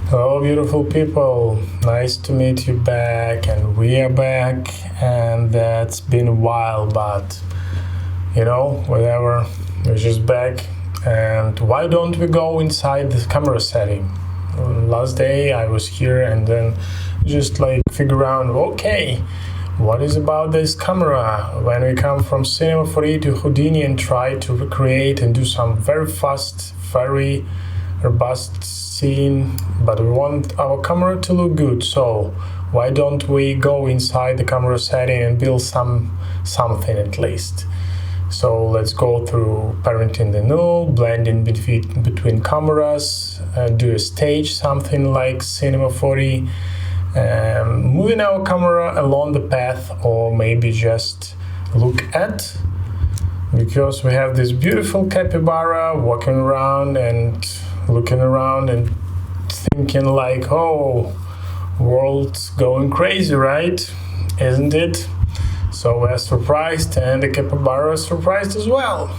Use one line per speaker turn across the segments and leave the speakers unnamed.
Hello, beautiful people. Nice to meet you back, and we are back, and that's been a while, but whatever. We're just back, and why don't we go inside the camera setting? Last day I was here, and then just figure out, okay, what is about this camera? When we come from Cinema 4D to Houdini and try to recreate and do some very fast, very robust scene, but we want our camera to look good, so why don't we go inside the camera setting and build something at least. So let's go through parenting the null, blending between cameras, do a stage, something like Cinema 4D, moving our camera along the path, or maybe just look at, because we have this beautiful capybara walking around and looking around and thinking oh, world's going crazy, right? Isn't it? So we're surprised, and the capybara is surprised as well.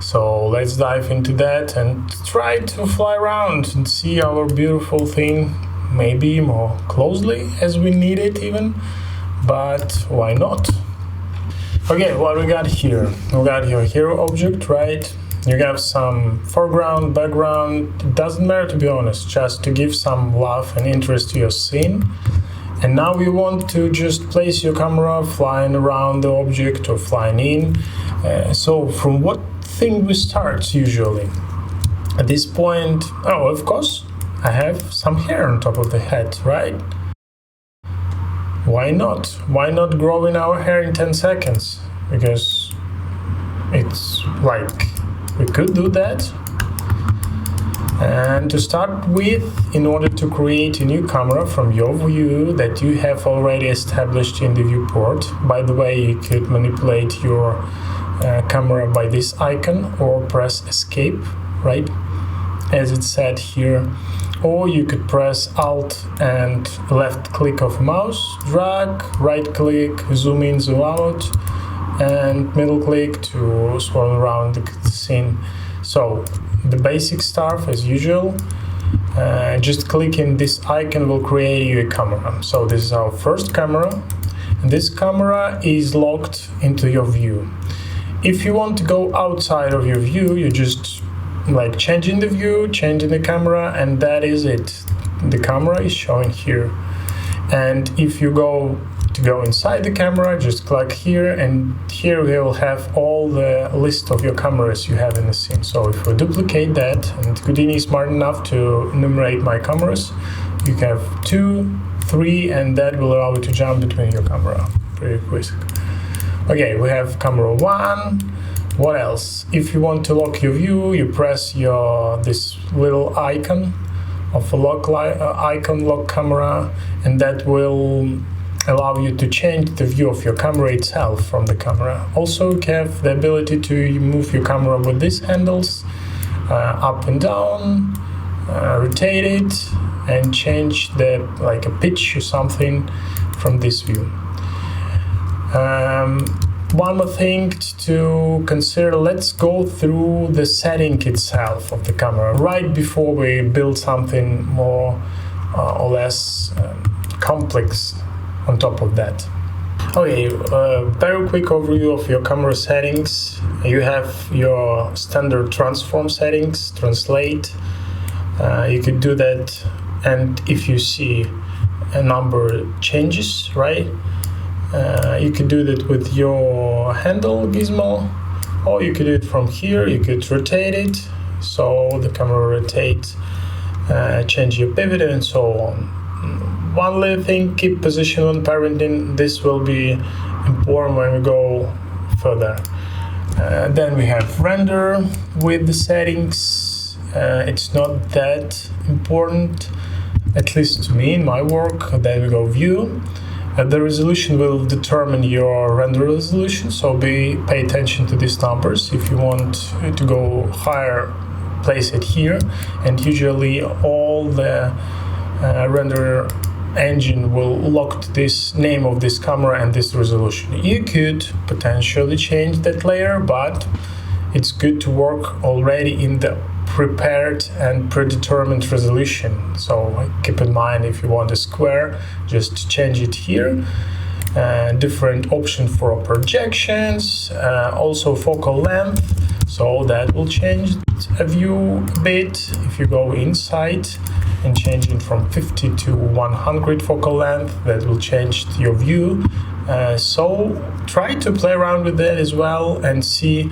So let's dive into that and try to fly around and see our beautiful thing, maybe more closely as we need it even, but why not? Okay, what we got here? We got your hero object, right? You have some foreground, background, it doesn't matter, to be honest, just to give some love and interest to your scene. And now we want to just place your camera flying around the object or flying in. So from what thing we start usually? At this point, of course, I have some hair on top of the head, right? Why not? Why not growing our hair in 10 seconds? Because it's we could do that. And to start with, in order to create a new camera from your view that you have already established in the viewport, by the way, you could manipulate your camera by this icon or press escape, right? As it said here. Or you could press Alt and left click of mouse, drag, right click, zoom in, zoom out, and middle click to swirl around the scene. So the basic stuff as usual, just clicking this icon will create you a camera. So this is our first camera, and this camera is locked into your view. If you want to go outside of your view, you just changing the view, changing the camera, and that is it. The camera is showing here. And if you go inside the camera, just click here, and here we will have all the list of your cameras you have in the scene. So if we duplicate that, and Houdini is smart enough to enumerate my cameras, you have 2, 3, and that will allow you to jump between your camera pretty quick. Okay, we have camera 1. What else? If you want to lock your view, you press this little icon of a lock camera, and that will allow you to change the view of your camera itself from the camera. Also, you have the ability to move your camera with these handles up and down, rotate it, and change a pitch or something from this view. One more thing to consider, let's go through the setting itself of the camera right before we build something more or less complex on top of that. Okay, very quick overview of your camera settings. You have your standard transform settings, translate. You could do that, and if you see a number changes, right? You could do that with your handle gizmo, or you could do it from here. You could rotate it, so the camera rotates, change your pivot, and so on. One little thing, keep position on parenting. This will be important when we go further. Then we have render with the settings. It's not that important, at least to me in my work. Then we go view. The resolution will determine your render resolution, so pay attention to these numbers. If you want to go higher, place it here, and usually all the render engine will lock this name of this camera and this resolution. You could potentially change that layer, but it's good to work already in the prepared and predetermined resolution. So keep in mind, if you want a square, just change it here. Different option for projections, also focal length, so that will change a view a bit. If you go inside and change it from 50 to 100 focal length, that will change your view. So try to play around with that as well and see,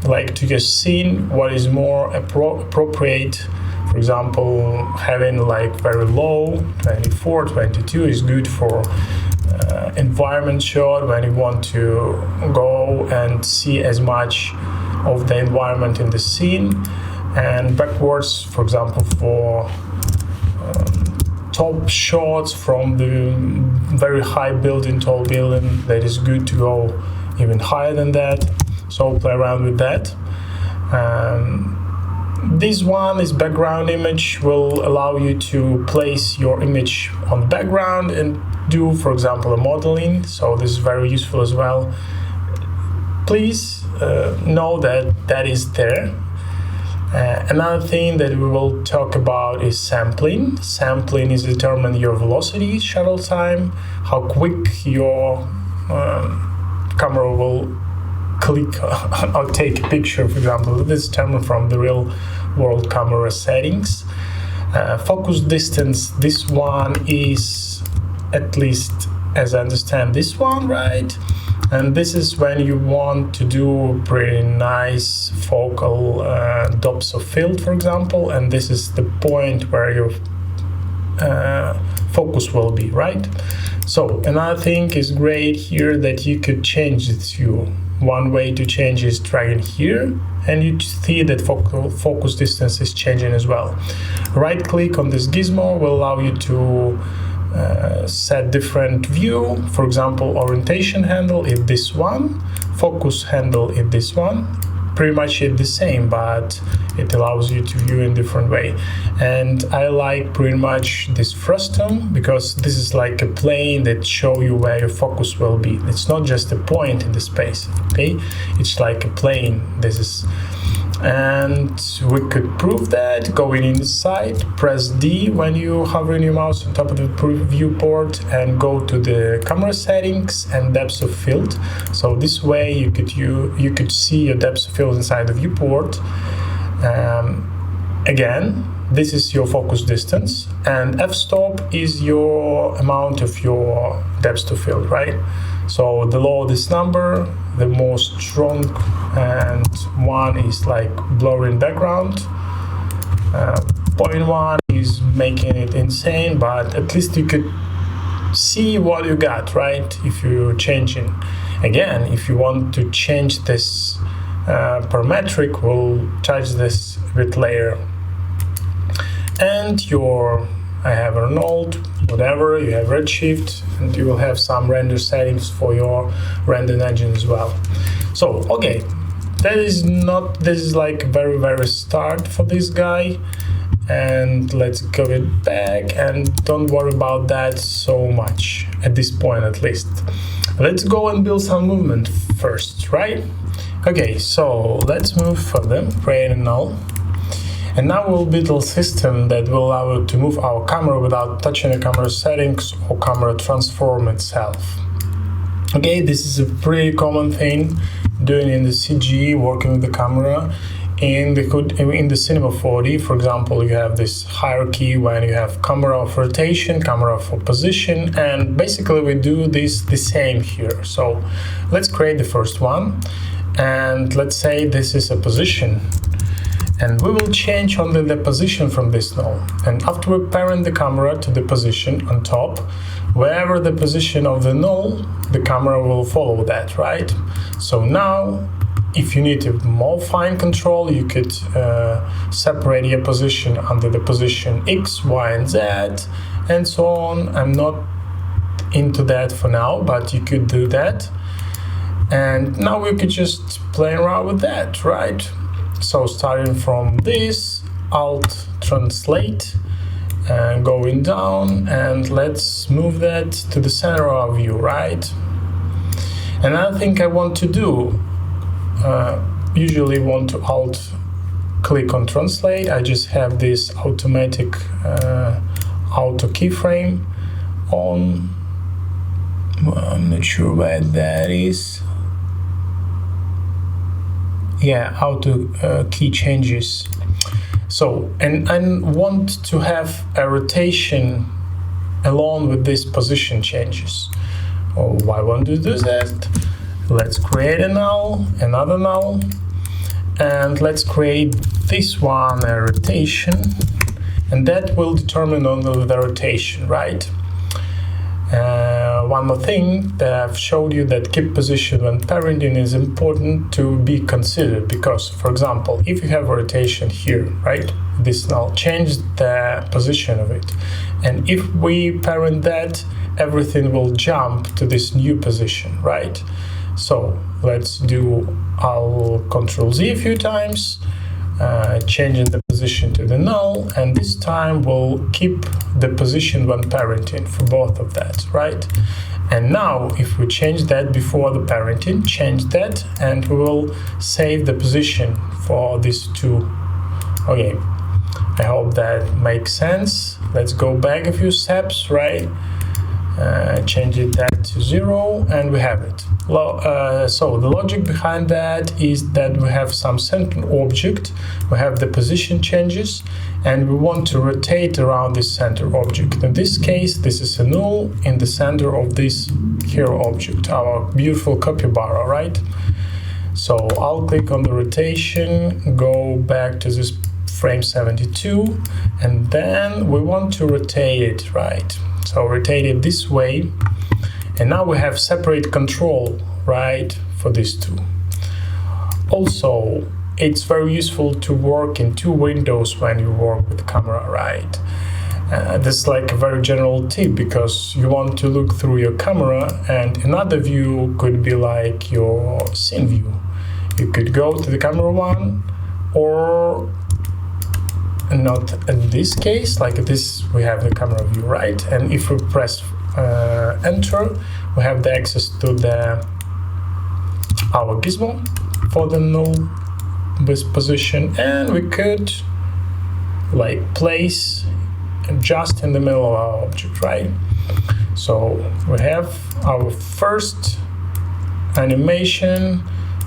like to just see what is more appropriate. For example, having like very low 24, 22 is good for environment shot when you want to go and see as much of the environment in the scene, and backwards, for example, for top shots from the very high building, tall building, that is good to go even higher than that. So play around with that. This one is background image, will allow you to place your image on the background and do, for example, a modeling. So this is very useful as well. Please know that that is there. Another thing that we will talk about is sampling. Sampling is determine your velocity, shuttle time, how quick your camera will click or take a picture, for example. This is determined from the real world camera settings. Focus distance, this one is, at least as I understand, this one, right? And this is when you want to do pretty nice focal depth of field, for example, and this is the point where your focus will be, right? So another thing is great here that you could change its view. One way to change is dragging here, and you see that focus distance is changing as well. Right click on this gizmo will allow you to set different view. For example, orientation handle is this one, focus handle is this one. Pretty much it's the same, but it allows you to view in different way. And I like pretty much this frustum because this is like a plane that show you where your focus will be. It's not just a point in the space, okay? It's like a plane. This is, and we could prove that going inside. Press D when you hovering your mouse on top of the viewport and go to the camera settings and depth of field. So this way you could see your depth of field inside the viewport. Again, this is your focus distance, and f-stop is your amount of your depth of field, right? So the lower this number, the more strong, and one is like blurring background. 0.1 is making it insane, but at least you could see what you got, right? If you're changing. Again, if you want to change this parametric, we'll change this a bit later. And I have Arnold, whatever, you have Redshift, and you will have some render settings for your render engine as well. So, okay, this is like very, very start for this guy. And let's go it back and don't worry about that so much, at this point at least. Let's go and build some movement first, right? Okay, so let's move further, create a null. And now we'll build a system that will allow you to move our camera without touching the camera settings or camera transform itself. Okay, this is a pretty common thing doing in the CG, working with the camera. In the Cinema 4D, for example, you have this hierarchy when you have camera of rotation, camera for position, and basically we do this the same here. So let's create the first one, and let's say this is a position. And we will change only the position from this null. And after we parent the camera to the position on top, wherever the position of the null, the camera will follow that, right? So now, if you need a more fine control, you could separate your position under the position X, Y, and Z, and so on. I'm not into that for now, but you could do that. And now we could just play around with that, right? So starting from this, Alt translate, and going down, and let's move that to the center of view, right? Another thing I want to do, usually want to Alt click on translate, I just have this automatic auto keyframe on. I'm not sure where that is. Yeah, auto key changes. So, and I want to have a rotation along with these position changes. Oh, I want to do that. Let's create a null, another null, and let's create this one, a rotation, and that will determine only the rotation, right? One more thing that I've showed you, that keep position when parenting is important to be considered, because, for example, if you have a rotation here, right, this null, change the position of it, and if we parent that, everything will jump to this new position, right? So let's do, I'll Control Z a few times, changing the position to the null, and this time we'll keep the position when parenting for both of that, right? And now if we change that before the parenting, change that, and we will save the position for these two. Okay, I hope that makes sense. Let's go back a few steps, right? Change that to 0, and we have it. So the logic behind that is that we have some central object, we have the position changes, and we want to rotate around this center object. In this case, this is a null in the center of this hero object, our beautiful capybara, right? So I'll click on the rotation, go back to this frame 72, and then we want to rotate it, right? So rotate it this way, and now we have separate control, right, for these two. Also, it's very useful to work in two windows when you work with the camera, right? This is like a very general tip, because you want to look through your camera, and another view could be like your scene view. You could go to the camera one, or not in this case, like this, we have the camera view, right? And if we press enter, we have the access to our gizmo for the null with position, and we could like place just in the middle of our object, right? So we have our first animation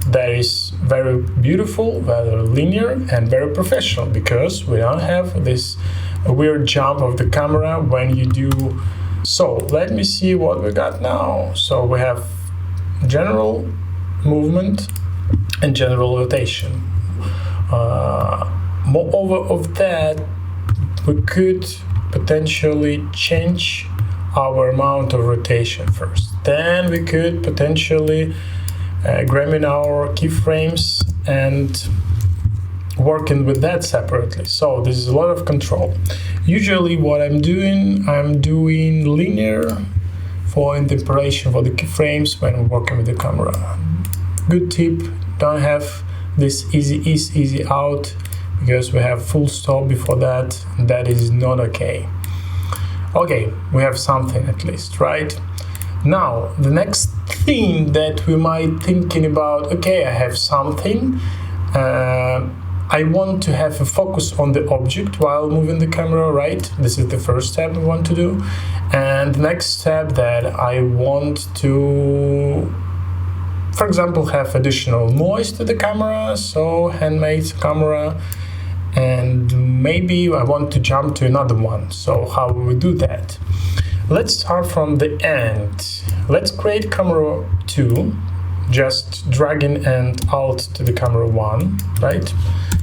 that is very beautiful, very linear, and very professional, because we don't have this weird jump of the camera when you do. So let me see what we got now. So we have general movement and general rotation. Moreover of that, we could potentially change our amount of rotation first. Then we could potentially grabbing our keyframes and working with that separately. So this is a lot of control. Usually what I'm doing linear for interpolation for the keyframes when I'm working with the camera. Good tip, don't have this easy in, easy out, because we have full stop before that, and that is not okay. Okay, we have something at least, right? Now, the next thing that we might thinking about, okay, I have something, I want to have a focus on the object while moving the camera, right? This is the first step I want to do. And the next step that I want to, for example, have additional noise to the camera, so handmade camera, and maybe I want to jump to another one. So how will we do that? Let's start from the end. Let's create camera 2, just dragging and alt to the camera 1, right?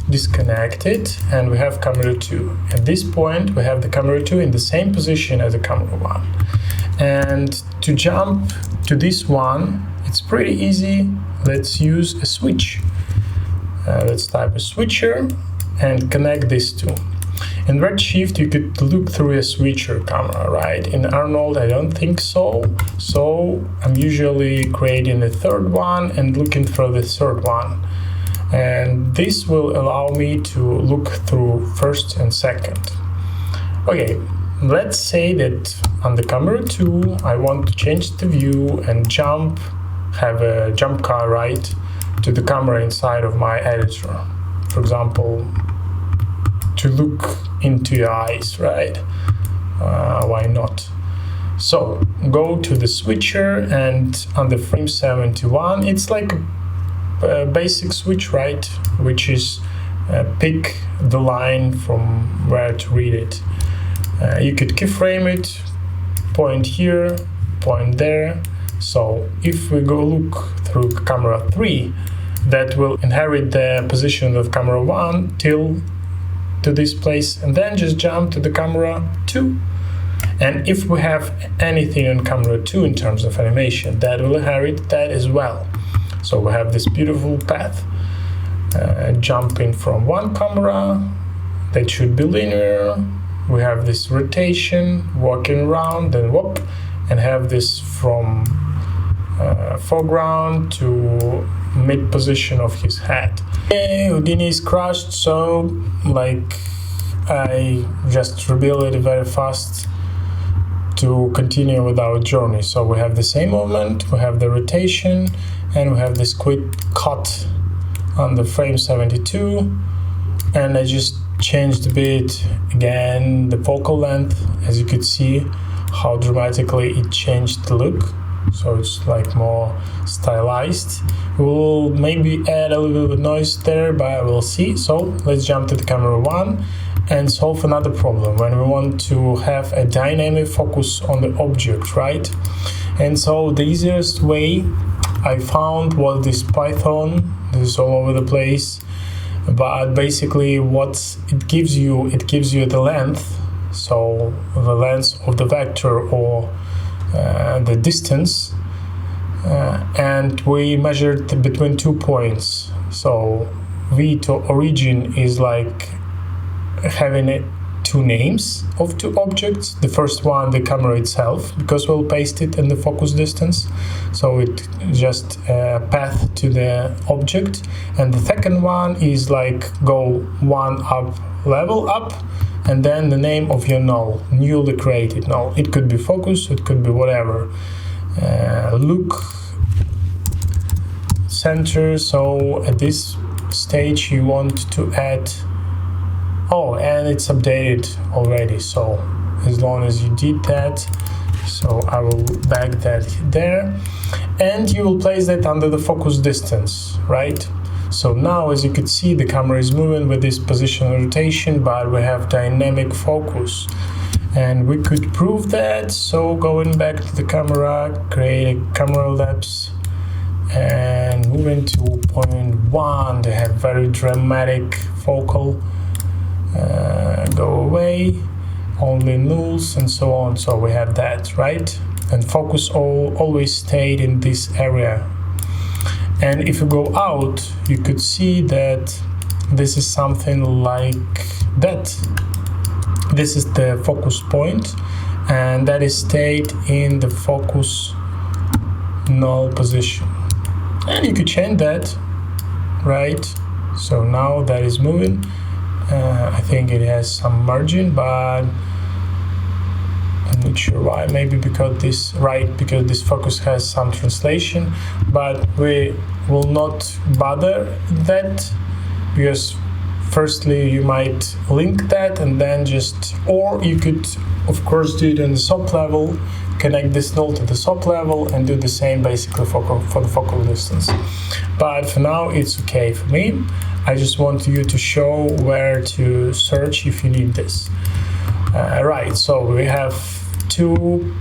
Disconnect it, and we have camera 2. At this point, we have the camera 2 in the same position as the camera 1. And to jump to this one, it's pretty easy. Let's use a switch. Let's type a switcher and connect these two. In Redshift, you could look through a switcher camera, right? In Arnold, I don't think so. So I'm usually creating a third one and looking for the third one. And this will allow me to look through first and second. Okay, let's say that on the camera 2, I want to change the view and have a jump car right to the camera inside of my editor. for example, to look into your eyes, right? Why not? So go to the switcher, and on the frame 71, it's like a basic switch, right? Which is pick the line from where to read it. You could keyframe it, point here, point there. So if we go look through camera 3, that will inherit the position of camera 1 till to this place, and then just jump to the camera 2. And if we have anything on camera 2 in terms of animation, that will inherit that as well. So we have this beautiful path, jumping from one camera, that should be linear. We have this rotation, walking around, then whoop, and have this from foreground to mid position of his head. Okay, Houdini is crashed, so like I just rebuild it very fast to continue with our journey. So we have the same movement, we have the rotation, and we have this quick cut on the frame 72, and I just changed a bit again the focal length. As you could see how dramatically it changed the look, so it's like more stylized. We'll maybe add a little bit of noise there, but we'll see. So let's jump to the camera 1 and solve another problem when we want to have a dynamic focus on the object, right? And so the easiest way I found was this Python. This is all over the place, but basically what it gives you the length, so the length of the vector or the distance, and we measured between 2 points. So V to origin is like having two names of two objects. The first one, the camera itself, because we'll paste it in the focus distance, so it just path to the object. And the second one is like go one up, level up, and then the name of your null, newly created null. It could be focus, it could be whatever. Look, center. So at this stage you want to add, oh, and it's updated already, so as long as you did that, so I will back that there, and you will place that under the focus distance, right? So now, as you could see, the camera is moving with this position rotation, but we have dynamic focus, and we could prove that. So going back to the camera, create a camera lapse, and moving to 0.1, they have very dramatic focal. Go away, only nulls, and so on. So we have that, right? And focus always stayed in this area. And if you go out, you could see that this is something like that. This is the focus point, and that is stayed in the focus null position. And you could change that, right? So now that is moving. I think it has some margin, but I'm not sure why. Maybe because this focus has some translation, but we will not bother that, because firstly you might link that and then just, or you could of course do it on the sub level, connect this null to the sub level and do the same basically for the focal distance. But for now it's okay for me. I just want you to show where to search if you need this. Right, so we have two,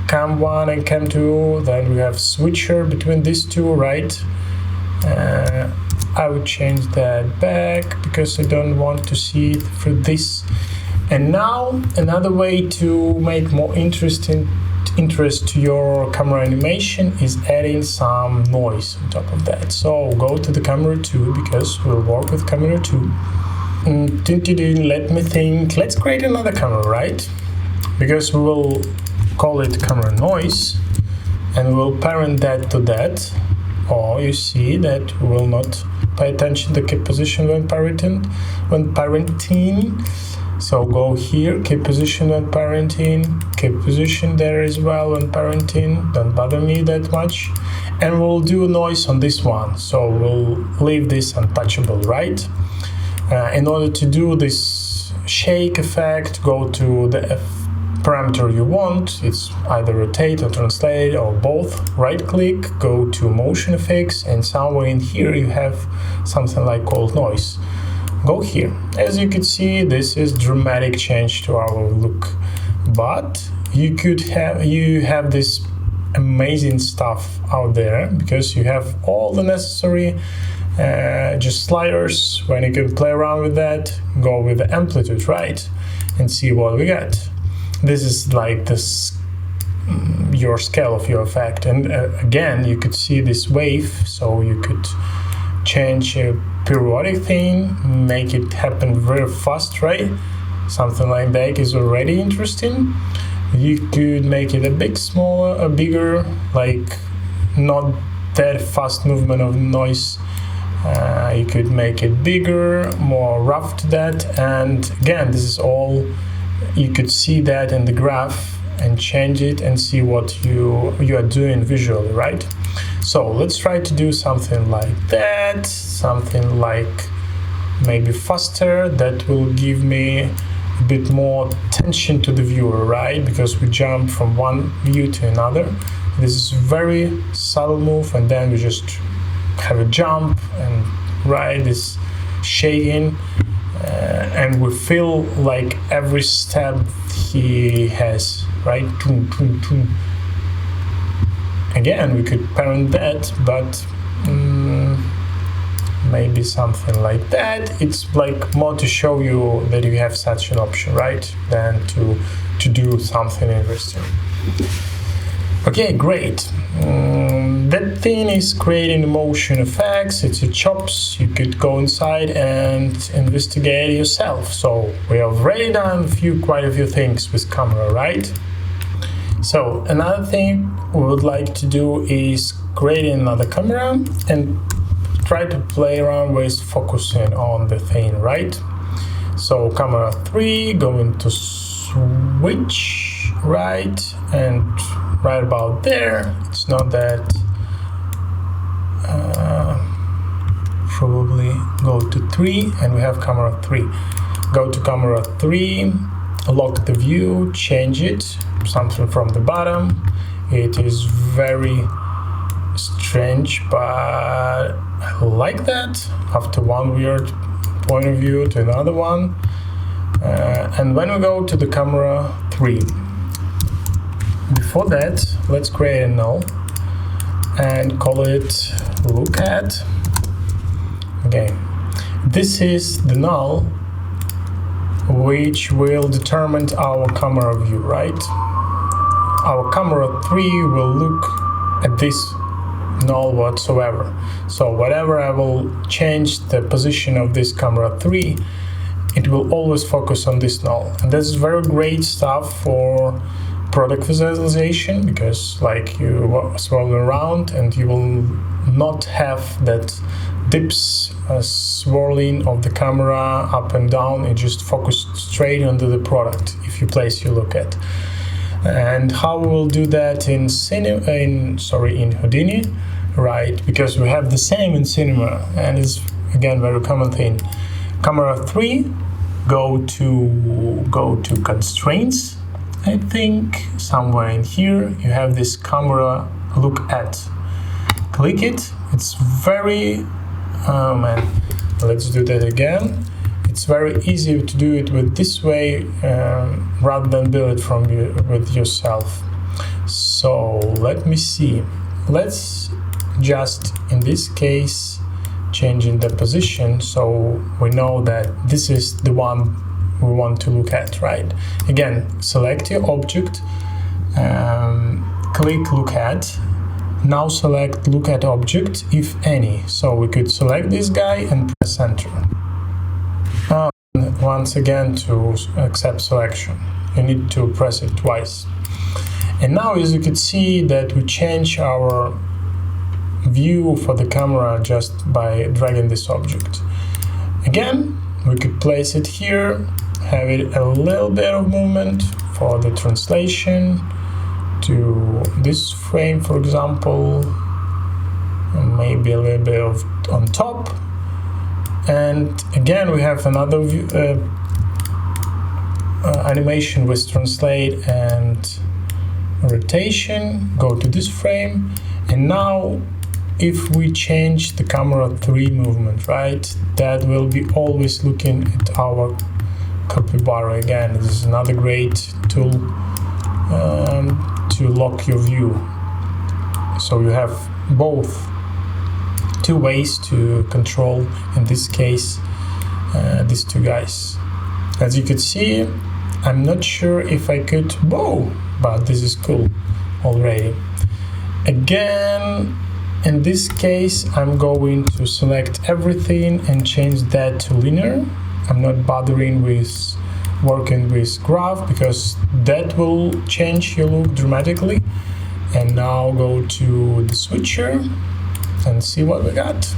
cam 1 and cam 2, then we have switcher between these two, right? I would change that back because I don't want to see it through this. And now another way to make more interest to your camera animation is adding some noise on top of that. So go to the camera 2, because we'll work with camera 2. Let me think, let's create another camera, right? Because we will call it camera noise, and we'll parent that to that. Or you see that we will not pay attention to keep position when parenting. So go here, keep position when parenting, keep position there as well when parenting, don't bother me that much. And we'll do noise on this one, so we'll leave this untouchable, right? In order to do this shake effect, go to the parameter you want. It's either rotate or translate or both. Right click, go to motion effects, and somewhere in here you have something like called noise. Go here. As you can see, this is dramatic change to our look, but you have this amazing stuff out there because you have all the necessary just sliders. When you can play around with that, go with the amplitude, right, and see what we get. This is like this your scale of your effect, and again you could see this wave, so you could change a periodic thing, make it happen very fast, right? Something like that is already interesting. You could make it a bit smaller, a bigger, like not that fast movement of noise. You could make it bigger, more rough to that, and again this is all. You could see that in the graph and change it and see what you are doing visually, right? So let's try to do something like that, something like maybe faster. That will give me a bit more tension to the viewer, right? Because we jump from one view to another. This is very subtle move, and then we just have a jump and right this shaking. And we feel like every step he has, right? Again, we could parent that, but maybe something like that. It's like more to show you that you have such an option, right? Than to do something interesting. Okay, great. That thing is creating motion effects. It's a chops. You could go inside and investigate yourself. So we have already done quite a few things with camera, right? So another thing we would like to do is create another camera and try to play around with focusing on the thing, right? So camera 3, going to switch, right, and right about there. It's not that. Probably go to 3, and we have camera 3. Go to camera 3, lock the view, change it, something from the bottom. It is very strange, but I like that. After one weird point of view to another one. And when we go to the camera 3, before that, let's create a null and call it look at. Okay, this is the null which will determine our camera view, right? Our camera 3 will look at this null whatsoever. So whatever I will change the position of this camera 3, it will always focus on this null. And that's very great stuff for product visualization, because like you swirl around and you will not have that dips swirling of the camera up and down. It just focused straight onto the product if you place your look at. And how we will do that in Houdini, right? Because we have the same in cinema, and it's again very common thing. Camera 3, go to constraints. I think somewhere in here you have this camera look at. Click it. It's very let's do that again. It's very easy to do it with this way rather than build it from with yourself. So let me see. Let's just in this case changing the position so we know that this is the one we want to look at, right? Again, select your object, click look at. Now select look at object, if any. So we could select this guy and press enter. Once again, to accept selection, you need to press it twice. And now, as you can see, that we change our view for the camera just by dragging this object. Again, we could place it here, have it a little bit of movement for the translation to this frame, for example, and maybe a little bit of on top. And again, we have another view, animation with translate and rotation. Go to this frame, and now if we change the camera 3 movement, right, that will be always looking at our capybara again. This is another great tool to lock your view. So you have both 2 ways to control, in this case, these 2 guys. As you could see, I'm not sure if I could, whoa, but this is cool already. Again, in this case, I'm going to select everything and change that to linear. I'm not bothering with working with graph because that will change your look dramatically. And now go to the switcher and see what we got.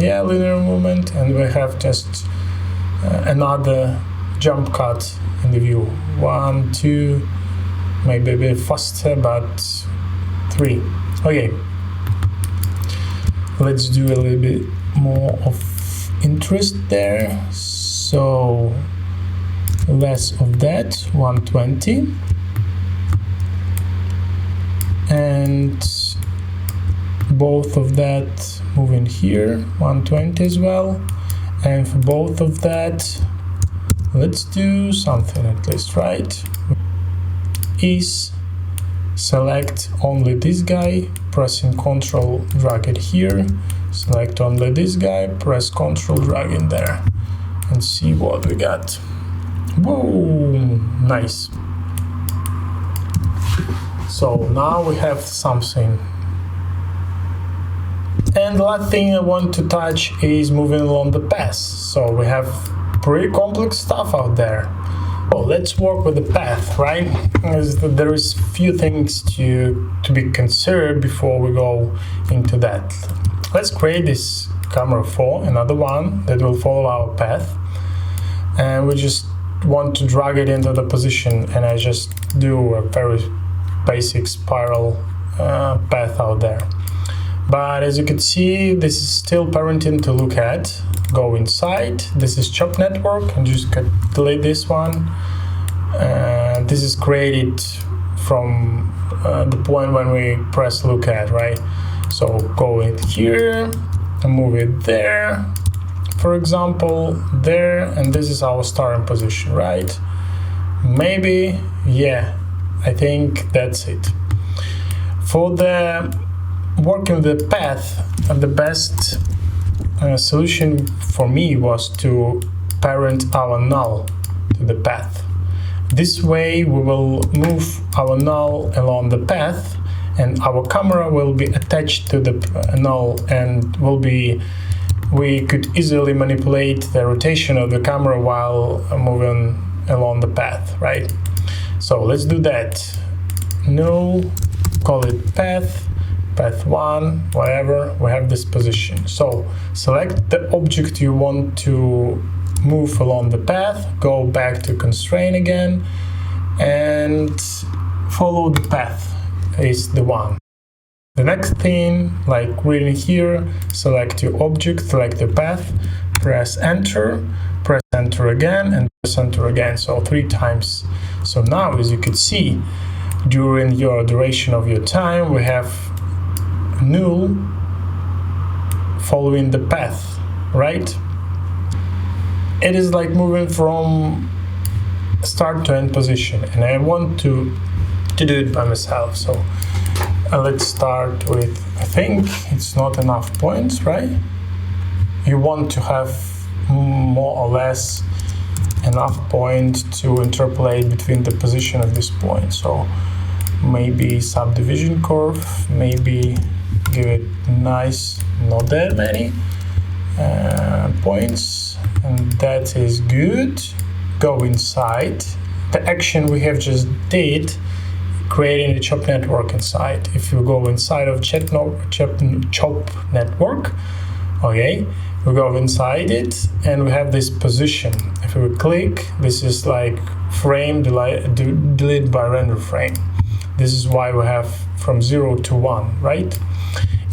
Yeah, linear movement, and we have just another jump cut in the view. 1, 2, maybe a bit faster, but 3. Okay, let's do a little bit more of interest there. So less of that, 120, and both of that moving here, 120 as well. And for both of that, let's do something at least, right? Is select only this guy, pressing Ctrl, drag it here, select only this guy, press Ctrl, drag in there, and see what we got. Whoa, nice. So now we have something. And the last thing I want to touch is moving along the path. So we have pretty complex stuff out there. So let's work with the path, right? As there is few things to be considered before we go into that. Let's create this camera 4, another one that will follow our path. And we just want to drag it into the position, and I just do a very basic spiral path out there. But as you can see, this is still parenting to look at. Go inside. This is chop network, and just delete this one. This is created from the point when we press look at, right? So go in here and move it there, for example, there, and this is our starting position, right? Maybe, yeah, I think that's it. For the working the path, the best solution for me was to parent our null to the path. This way we will move our null along the path, and our camera will be attached to the null, and we could easily manipulate the rotation of the camera while moving along the path, right? So let's do that. Null, call it path 1, whatever, we have this position. So select the object you want to move along the path, go back to constraint again, and follow the path is the one. The next thing, like reading here, select your object, select the path, press enter again, and press enter again, so 3 times. So now, as you can see, during your duration of your time, we have null following the path, right? It is like moving from start to end position, and I want to do it by myself. So let's start with, I think it's not enough points, right? You want to have more or less enough point to interpolate between the position of this point. So maybe subdivision curve, maybe give it nice, not that many points, and that is good. Go inside. The action we have just did, creating a chop network inside. If you go inside of chop network, okay, we go inside it, and we have this position. If we click, this is like frame delete by render frame. This is why we have from 0 to 1, right?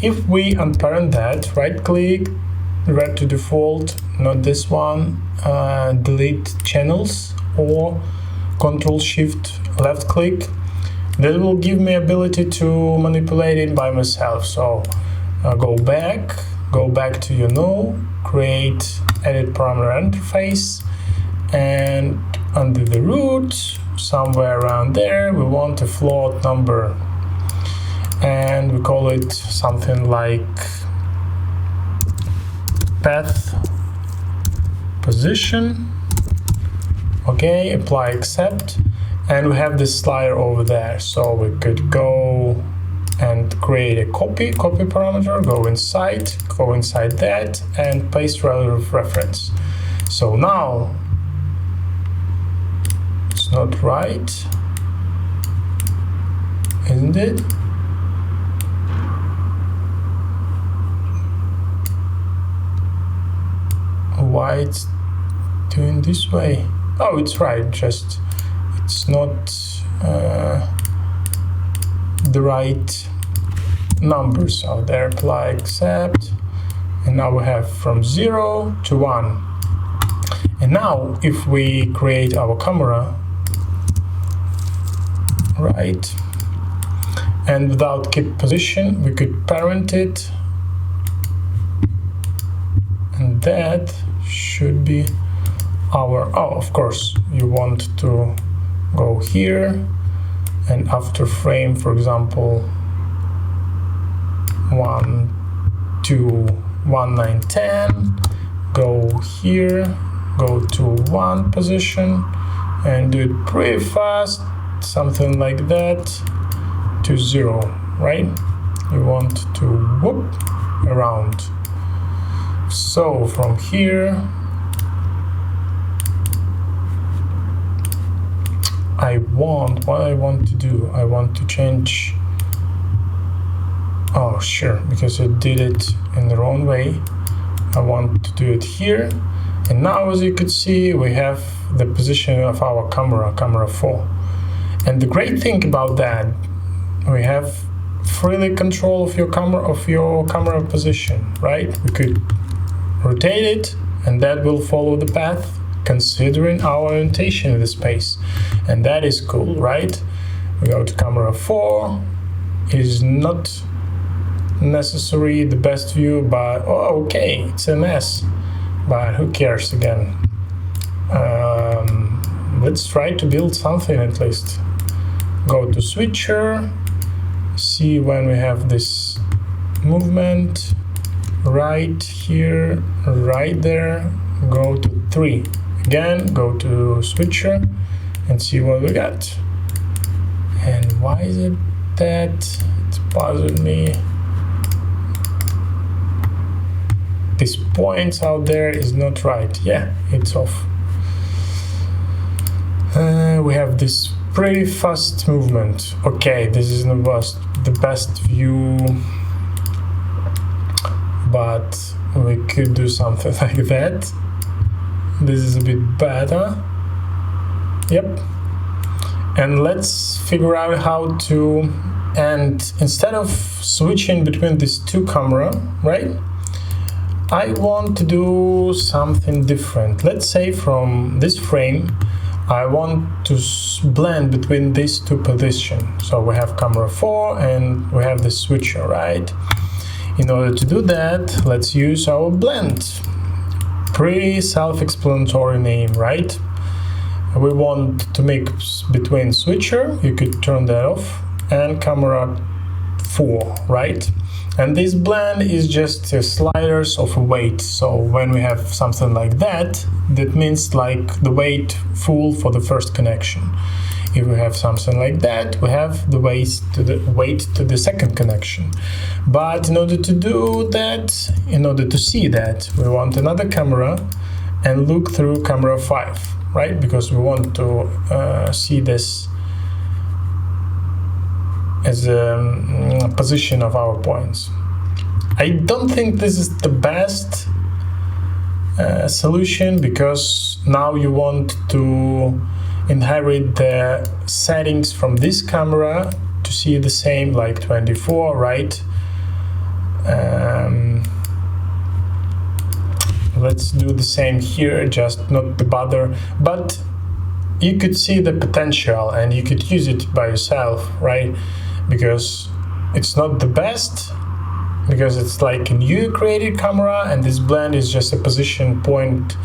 If we unparent that, right click, red to default, not this one, delete channels, or Control Shift left click. That will give me ability to manipulate it by myself. So go back to your null, create edit parameter interface, and under the root, somewhere around there, we want a float number, and we call it something like path position. Okay, apply accept, and we have this slider over there, so we could go and create a copy parameter, go inside that, and paste relative reference. So now it's not right, isn't it? Why it's doing this way? Oh, it's right, just it's not the right numbers out there. Apply accept, and now we have from 0 to 1. And now if we create our camera, right, and without keep position, we could parent it, and that should be our, oh, of course, you want to go here, and after frame, for example, 1, 2, 1, 9, 10, go here, go to 1 position, and do it pretty fast, something like that, to 0, right? You want to whoop around. So from here, what I want to do, I want to change, oh sure, because I did it in the wrong way, I want to do it here. And now, as you could see, we have the position of our camera 4. And the great thing about that, we have freely control of your camera position, right? We could rotate it, and that will follow the path considering our orientation in the space, and that is cool, right? We go to camera 4. It is not necessary the best view, but oh, okay, it's a mess, but who cares again? Let's try to build something at least. Go to switcher, see when we have this movement, right here, right there, go to 3. Again, go to switcher and see what we got. And why is it that it's bothered me? This points out there is not right. Yeah, it's off. We have this pretty fast movement. Okay, this is the best view, but we could do something like that. This is a bit better. Yep. And let's figure out how to, and instead of switching between these two cameras, right, I want to do something different. Let's say from this frame, I want to blend between these two positions. So we have camera 4 and we have the switcher, right? In order to do that, let's use our blend. Pretty self-explanatory name, right? We want to make between switcher, you could turn that off, and camera 4, right? And this blend is just sliders of a weight. So when we have something like that, that means like the weight full for the first connection. If we have something like that, we have the weight to the second connection. But in order to do that, in order to see that, we want another camera and look through camera 5, right? Because we want to see this as a position of our points. I don't think this is the best solution, because now you want to inherit the settings from this camera to see the same, like 24, right? let's do the same here, just not to bother. But you could see the potential and you could use it by yourself, right? Because it's not the best, because it's like a new created camera, and this blend is just a position point,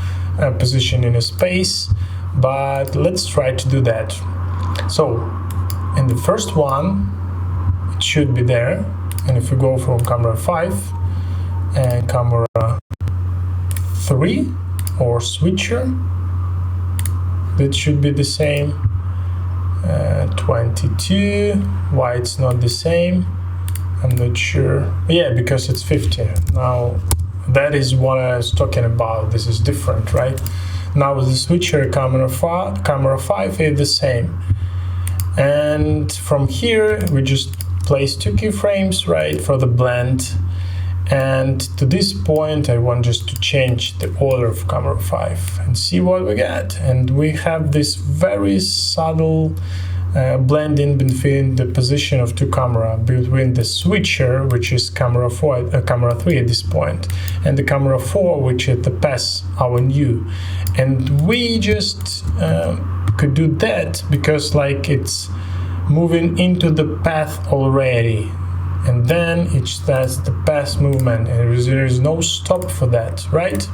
position in a space. But let's try to do that. So in the first one, it should be there. And if we go from camera 5 and camera 3 or switcher, that should be the same. 22, why it's not the same? I'm not sure. Yeah, because it's 50. Now, that is what I was talking about. This is different, right? Now with the switcher camera 5 is the same. And from here, we just place 2 keyframes, right, for the blend. And to this point, I want just to change the order of camera 5 and see what we get. And we have this very subtle blending between the position of 2 cameras, between the switcher, which is camera 3 at this point, and the camera 4, which is the pass, our new. And we just could do that because like it's moving into the path already. And then it starts the path movement, and there is no stop for that, right?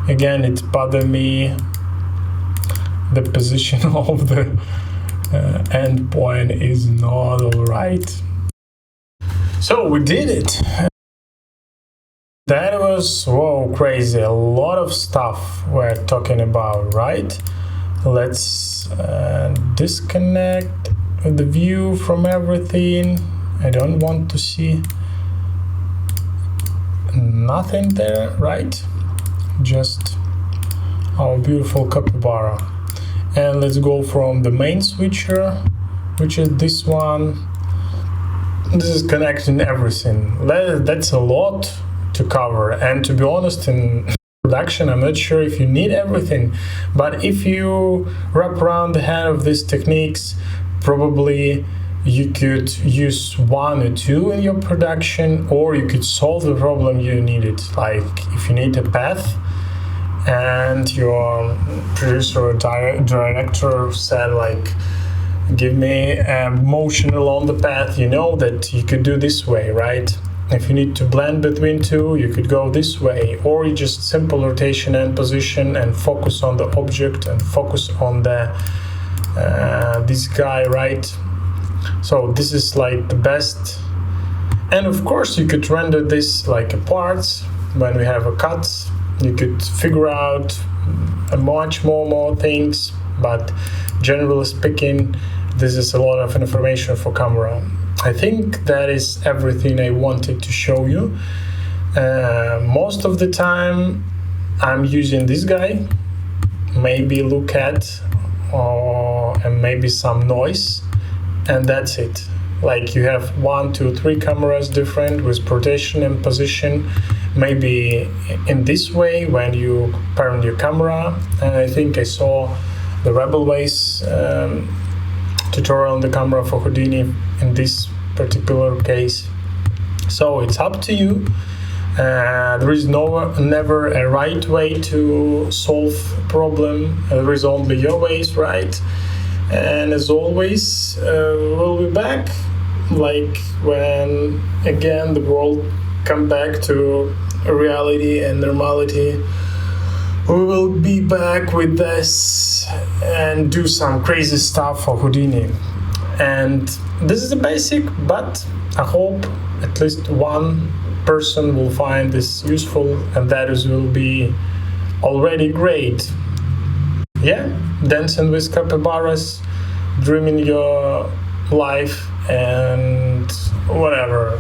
Again, it bothered me, the position of the endpoint is not all right. So we did it. That was, whoa, crazy. A lot of stuff we're talking about, right? Let's disconnect the view from everything. I don't want to see nothing there, right? Just our beautiful capybara. And let's go from the main switcher, which is this one. This is connecting everything. That's a lot to cover. And to be honest, in production, I'm not sure if you need everything. But if you wrap around the head of these techniques, probably you could use 1 or 2 in your production, or you could solve the problem you needed. Like if you need a path and your producer or director said like, give me a motion along the path, you know that you could do this way, right? If you need to blend between 2, you could go this way, or you just simple rotation and position and focus on the object and focus on the this guy, right? So this is like the best. And of course you could render this like a parts. When we have a cut, you could figure out much more things, but generally speaking, this is a lot of information for camera. I think that is everything I wanted to show you. Most of the time I'm using this guy, maybe look at and maybe some noise, and that's it. Like you have 1, 2, 3 cameras different with rotation and position, maybe in this way when you parent your camera. And I think I saw the Rebelway's tutorial on the camera for Houdini in this particular case. So it's up to you. There is never a right way to solve a problem. There is only your ways, right? And as always, we'll be back, like when again the world come back to reality and normality. We will be back with this and do some crazy stuff for Houdini. And this is the basic, but I hope at least one person will find this useful, and that will be already great. Yeah, dancing with capybaras, dreaming your life, and whatever.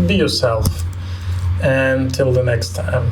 Be yourself. And till the next time.